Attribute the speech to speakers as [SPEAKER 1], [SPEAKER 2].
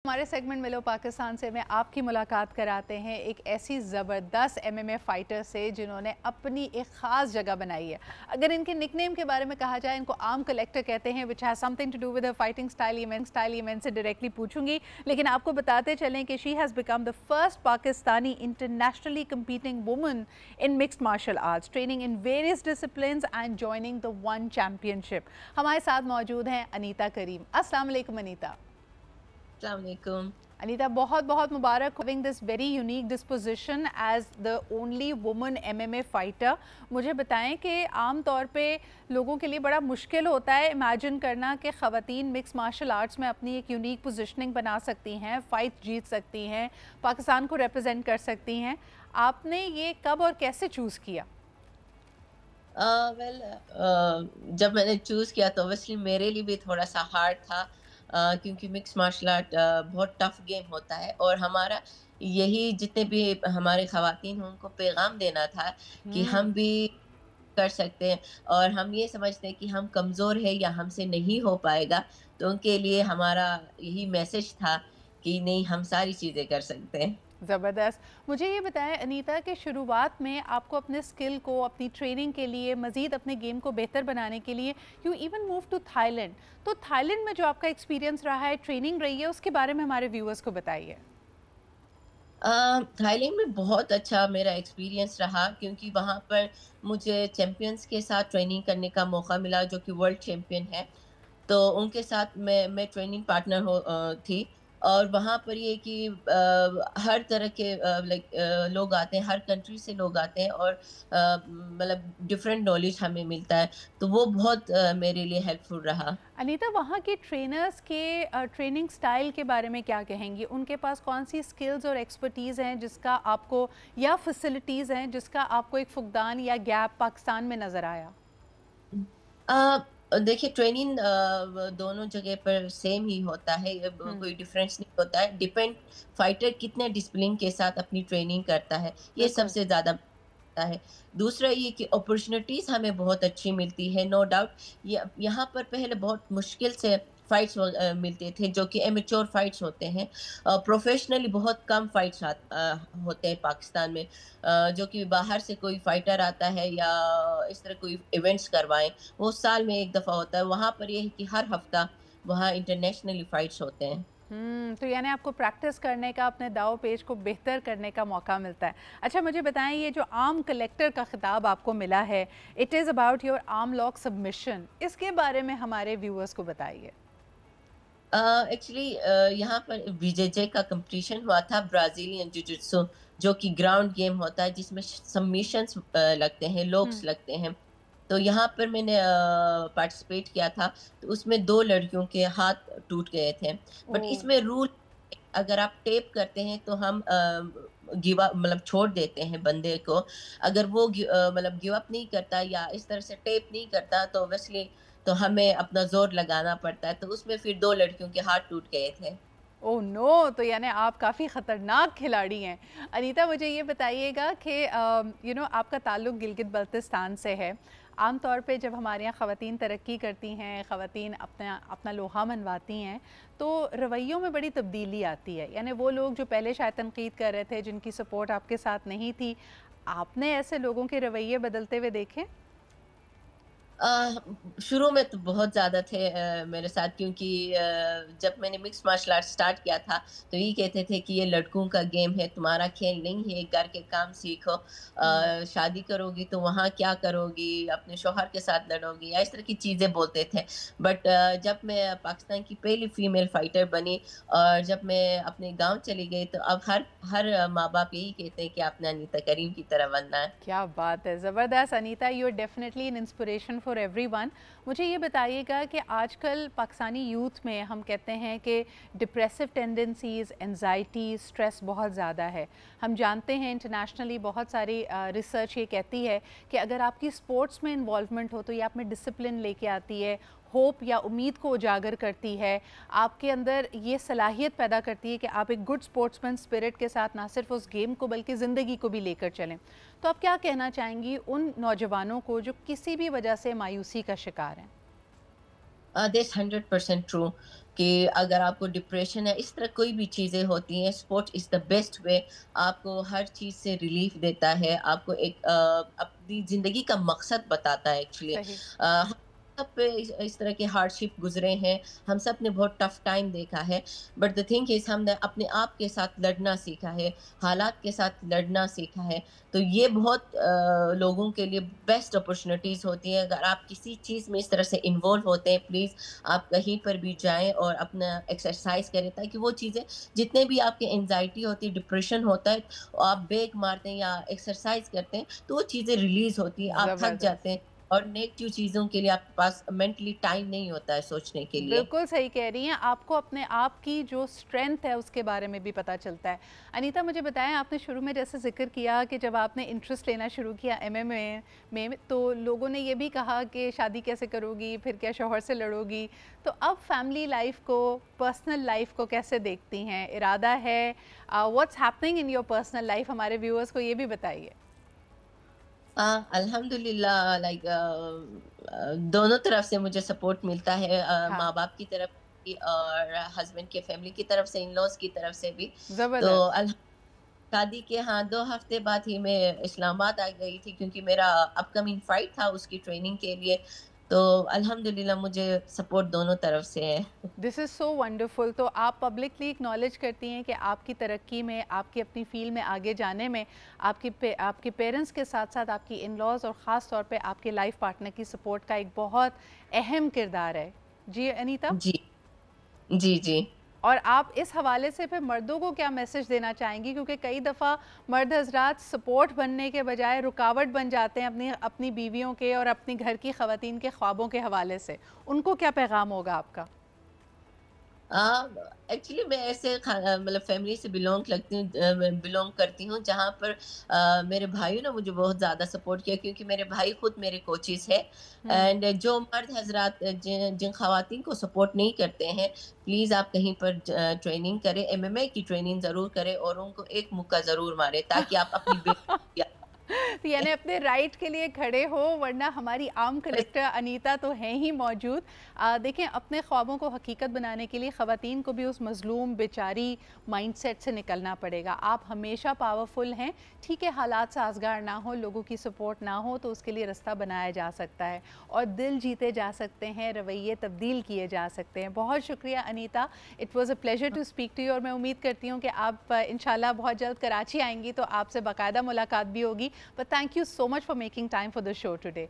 [SPEAKER 1] हमारे सेगमेंट मिलो पाकिस्तान से में आपकी मुलाकात कराते हैं एक ऐसी ज़बरदस्त एमएमए फाइटर से जिन्होंने अपनी एक ख़ास जगह बनाई है। अगर इनके निकनेम के बारे में कहा जाए, इनको आर्म कलेक्टर कहते हैं, which has something to do with fighting style. इवेंट से डायरेक्टली पूछूंगी, लेकिन आपको बताते चलें कि she has become the first Pakistani internationally competing woman in mixed martial arts, training in various disciplines and joining the one championship. हमारे साथ मौजूद हैं अनीता करीम। अस्सलाम वालेकुम अनीता।
[SPEAKER 2] Assalamualaikum.
[SPEAKER 1] अनीता, बहुत बहुत मुबारक having this very unique disposition as the only woman MMA fighter. मुझे बताएं कि आम तौर पे लोगों के लिए बड़ा मुश्किल होता है इमेजिन करना कि ख़वातीन मिक्स मार्शल आर्ट्स में अपनी एक यूनिक पोजीशनिंग बना सकती हैं, फ़ाइट जीत सकती हैं, पाकिस्तान को रिप्रेजेंट कर सकती हैं। आपने ये कब और कैसे चूज़ किया?
[SPEAKER 2] वेल जब मैंने चूज़ किया तो ऑब्वियसली मेरे लिए भी थोड़ा सा हार्ड था, क्योंकि मिक्स मार्शल आर्ट बहुत टफ गेम होता है और हमारा यही जितने भी हमारे ख़वातीन हैं उनको पैगाम देना था कि हम भी कर सकते हैं और हम ये समझते हैं कि हम कमज़ोर है या हमसे नहीं हो पाएगा, तो उनके लिए हमारा यही मैसेज था कि नहीं, हम सारी चीज़ें कर सकते हैं।
[SPEAKER 1] ज़बरदस्त। मुझे ये बताएं अनीता कि शुरुआत में आपको अपने स्किल को, अपनी ट्रेनिंग के लिए, मज़ीद अपने गेम को बेहतर बनाने के लिए you even move to Thailand. तो थाईलैंड में जो आपका एक्सपीरियंस रहा है, ट्रेनिंग रही है, उसके बारे में हमारे व्यूअर्स को बताइए।
[SPEAKER 2] थाईलैंड में बहुत अच्छा मेरा एक्सपीरियंस रहा, क्योंकि वहाँ पर मुझे चैंपियंस के साथ ट्रेनिंग करने का मौका मिला जो कि वर्ल्ड चैंपियन है। तो उनके साथ मैं ट्रेनिंग पार्टनर थी और वहाँ पर ये कि हर तरह के लोग आते हैं, हर कंट्री से लोग आते हैं और मतलब डिफरेंट नॉलेज हमें मिलता है, तो वो बहुत मेरे लिए हेल्पफुल रहा।
[SPEAKER 1] अनीता, वहाँ के ट्रेनर्स के ट्रेनिंग स्टाइल के बारे में क्या कहेंगी? उनके पास कौन सी स्किल्स और एक्सपर्टीज़ हैं जिसका आपको, या फैसिलिटीज़ हैं जिसका आपको एक फुकदान या गैप पाकिस्तान में नज़र आया?
[SPEAKER 2] देखिए, ट्रेनिंग दोनों जगह पर सेम ही होता है,
[SPEAKER 1] हम्म।
[SPEAKER 2] कोई डिफरेंस नहीं होता है। डिपेंड फाइटर कितने डिसिप्लिन के साथ अपनी ट्रेनिंग करता है, ये
[SPEAKER 1] बिल्कुल।
[SPEAKER 2] सबसे ज़्यादा होता है। दूसरा ये कि अपॉर्चुनिटीज़ हमें बहुत अच्छी मिलती है, नो डाउट। यहाँ पर पहले बहुत मुश्किल से फाइट्स मिलते थे जो कि एमेच्योर फाइट्स होते हैं। प्रोफेशनली बहुत कम फाइट्स होते हैं पाकिस्तान में, जो कि बाहर से कोई फाइटर आता है या इस तरह कोई इवेंट्स करवाएं, वो साल में एक दफ़ा होता है। वहाँ पर ये है कि हर हफ्ता वहाँ इंटरनेशनली फाइट्स होते हैं।
[SPEAKER 1] तो यानी आपको प्रैक्टिस करने का, अपने दाव पेच को बेहतर करने का मौका मिलता है। अच्छा, मुझे बताएं, ये जो आर्म कलेक्टर का खिताब आपको मिला है, it is about your arm lock submission, इसके बारे में हमारे व्यूअर्स को बताइए।
[SPEAKER 2] एक्चुअली यहाँ पर बीजेजे का कंपटीशन हुआ था, ब्राज़ीलियन जिजित्सु, जो कि ग्राउंड गेम होता है जिसमें सबमिशंस लगते हैं, लोग्स
[SPEAKER 1] हम्म।
[SPEAKER 2] लगते हैं। तो यहाँ पर मैंने पार्टिसिपेट किया था, तो उसमें 2 लड़कियों के हाथ टूट गए थे।
[SPEAKER 1] ओ।
[SPEAKER 2] बट इसमें रूल, अगर आप टेप करते हैं तो हम गिव अप मतलब छोड़ देते हैं बंदे को। अगर वो मतलब गिव अप नहीं करता या इस तरह से टेप नहीं करता, तो ऑब्वियसली तो हमें अपना ज़ोर लगाना पड़ता है। तो उसमें फिर 2 लड़कियों के हाथ टूट गए थे।
[SPEAKER 1] Oh no! तो यानी आप काफ़ी ख़तरनाक खिलाड़ी हैं। अनीता, मुझे ये बताइएगा कि आपका ताल्लुक़ गिलगित बल्तिस्तान से है। आम तौर पे जब हमारे यहाँ ख़वातीन तरक्की करती हैं, ख़वातीन अपना अपना लोहा मनवाती हैं, तो रवैयों में बड़ी तब्दीली आती है। यानी वो लोग जो पहले शायद तनक़ीद कर रहे थे, जिनकी सपोर्ट आपके साथ नहीं थी, आपने ऐसे लोगों के रवैये बदलते हुए देखे?
[SPEAKER 2] शुरू में तो बहुत ज़्यादा थे मेरे साथ, क्योंकि जब मैंने मिक्स मार्शल आर्ट स्टार्ट किया था तो ये कहते थे कि ये लड़कों का गेम है, तुम्हारा खेल नहीं है, घर के काम सीखो,
[SPEAKER 1] हुँ।
[SPEAKER 2] शादी करोगी तो वहाँ क्या करोगी, अपने शौहर के साथ लड़ोगी, या इस तरह की चीज़ें बोलते थे। बट जब मैं पाकिस्तान की पहली फीमेल फाइटर बनी और जब मैं अपने गाँव चली गई, तो अब हर हर माँ बाप यही कहते हैं कि आपने अनीता करीम की तरह बनना है।
[SPEAKER 1] क्या बात है, ज़बरदस्त Anita, you are definitely an inspiration for everyone. मुझे ये बताइएगा कि आजकल पाकिस्तानी यूथ में हम कहते हैं कि डिप्रेसिव टेंडेंसीज़, एंजाइटी, स्ट्रेस बहुत ज़्यादा है। हम जानते हैं इंटरनेशनली बहुत सारी रिसर्च ये कहती है कि अगर आपकी स्पोर्ट्स में इन्वॉल्वमेंट हो तो ये आप में डिसिप्लिन लेके आती है, होप या उम्मीद को उजागर करती है, आपके अंदर ये सलाहियत पैदा करती है कि आप एक गुड स्पोर्ट्समैन स्पिरिट के साथ ना सिर्फ उस गेम को बल्कि ज़िंदगी को भी लेकर चलें। तो आप क्या कहना चाहेंगी उन नौजवानों को जो किसी भी वजह से मायूसी का शिकार हैं?
[SPEAKER 2] दैट्स 100% ट्रू, कि अगर आपको डिप्रेशन है, इस तरह कोई भी चीज़ें होती हैं, sports is the best way, आपको हर चीज़ से रिलीफ़ देता है, आपको एक अपनी ज़िंदगी का मकसद बताता है एक्चुअली।
[SPEAKER 1] सही।
[SPEAKER 2] हम सब पे इस तरह के हार्डशिप गुज़रे हैं, हम सब ने बहुत टफ़ टाइम देखा है, बट द थिंग इज़ हमने अपने आप के साथ लड़ना सीखा है, हालात के साथ लड़ना सीखा है। तो ये बहुत लोगों के लिए बेस्ट अपॉर्च्युनिटीज़ होती हैं। अगर आप किसी चीज़ में इस तरह से इन्वॉल्व होते हैं, प्लीज़ आप कहीं पर भी जाएँ और अपना एक्सरसाइज़ करें, ताकि वो चीज़ें जितने भी आपकी एंग्ज़ायटी होती है, डिप्रेशन होता है, आप ब्रेक मारते हैं या एक्सरसाइज़ करते हैं, तो वो चीज़ें रिलीज़ होती हैं, आप थक
[SPEAKER 1] ज़बरदस्त।
[SPEAKER 2] जाते हैं और नेगेटिव चीज़ों के लिए आपके पास मेंटली टाइम नहीं होता है सोचने के लिए।
[SPEAKER 1] बिल्कुल सही कह रही हैं। आपको अपने आप की जो स्ट्रेंथ है उसके बारे में भी पता चलता है। अनीता मुझे बताएं, आपने शुरू में जैसे ज़िक्र किया कि जब आपने इंटरेस्ट लेना शुरू किया एमएमए में तो लोगों ने ये भी कहा कि शादी कैसे करोगी, फिर क्या शौहर से लड़ोगी। तो अब फैमिली लाइफ को, पर्सनल लाइफ को कैसे देखती हैं? इरादा है what's happening in your personal life, हमारे व्यूअर्स को ये भी बताइए।
[SPEAKER 2] अल्हम्दुलिल्लाह, लाइक दोनों तरफ से मुझे सपोर्ट मिलता है,
[SPEAKER 1] हाँ।
[SPEAKER 2] माँ-बाप की तरफ भी और हस्बैंड के फैमिली की तरफ से, इन-लॉज़ की तरफ से भी। तो
[SPEAKER 1] ज़बरदस्त।
[SPEAKER 2] शादी के हाँ 2 हफ्ते बाद ही मैं इस्लामाबाद आ गई थी, क्योंकि मेरा अपकमिंग फ्लाइट था उसकी ट्रेनिंग के लिए। तो अल्हम्दुलिल्लाह मुझे सपोर्ट दोनों तरफ से है।
[SPEAKER 1] This is so wonderful. तो आप पब्लिकली एक्नॉलेज करती हैं कि आपकी तरक्की में, आपकी अपनी फील्ड में आगे जाने में आपके पेरेंट्स के साथ साथ आपकी इन लॉज और ख़ास तौर पे आपके लाइफ पार्टनर की सपोर्ट का एक बहुत अहम किरदार है। जी अनीता।
[SPEAKER 2] जी, जी, जी।
[SPEAKER 1] और आप इस हवाले से फिर मर्दों को क्या मैसेज देना चाहेंगी, क्योंकि कई दफ़ा मर्द हजरात सपोर्ट बनने के बजाय रुकावट बन जाते हैं अपनी अपनी बीवियों के और अपनी घर की ख़वातीन के ख्वाबों के हवाले से, उनको क्या पैगाम होगा आपका?
[SPEAKER 2] एक्चुअली मैं ऐसे मतलब फैमिली से बिलोंग करती हूँ, जहाँ पर मेरे भाइयों ने मुझे बहुत ज़्यादा सपोर्ट किया, क्योंकि मेरे भाई खुद मेरे कोचेस हैं।
[SPEAKER 1] हम्म।
[SPEAKER 2] एंड जो मर्द हजरात जिन जिन खवातीन को सपोर्ट नहीं करते हैं, प्लीज़ आप कहीं पर ट्रेनिंग करें, एमएमए की ट्रेनिंग ज़रूर करें और उनको एक मुक्का ज़रूर मारें, ताकि आप अपनी
[SPEAKER 1] तो यानी अपने राइट के लिए खड़े हो, वरना हमारी आर्म कलेक्टर अनीता तो हैं ही मौजूद। देखें, अपने ख्वाबों को हकीकत बनाने के लिए ख़वातीन को भी उस मज़लूम बेचारी माइंडसेट से निकलना पड़ेगा। आप हमेशा पावरफुल हैं। ठीक है, हालात साजगार ना हो, लोगों की सपोर्ट ना हो, तो उसके लिए रास्ता बनाया जा सकता है और दिल जीते जा सकते हैं, रवैये तब्दील किए जा सकते हैं। बहुत शुक्रिया Anita, it was a pleasure to speak to you. और मैं उम्मीद करती हूँ कि आप इंशाल्लाह बहुत जल्द कराची आएंगी तो आपसे बाकायदा मुलाकात भी होगी। But thank you so much for making time for the show today.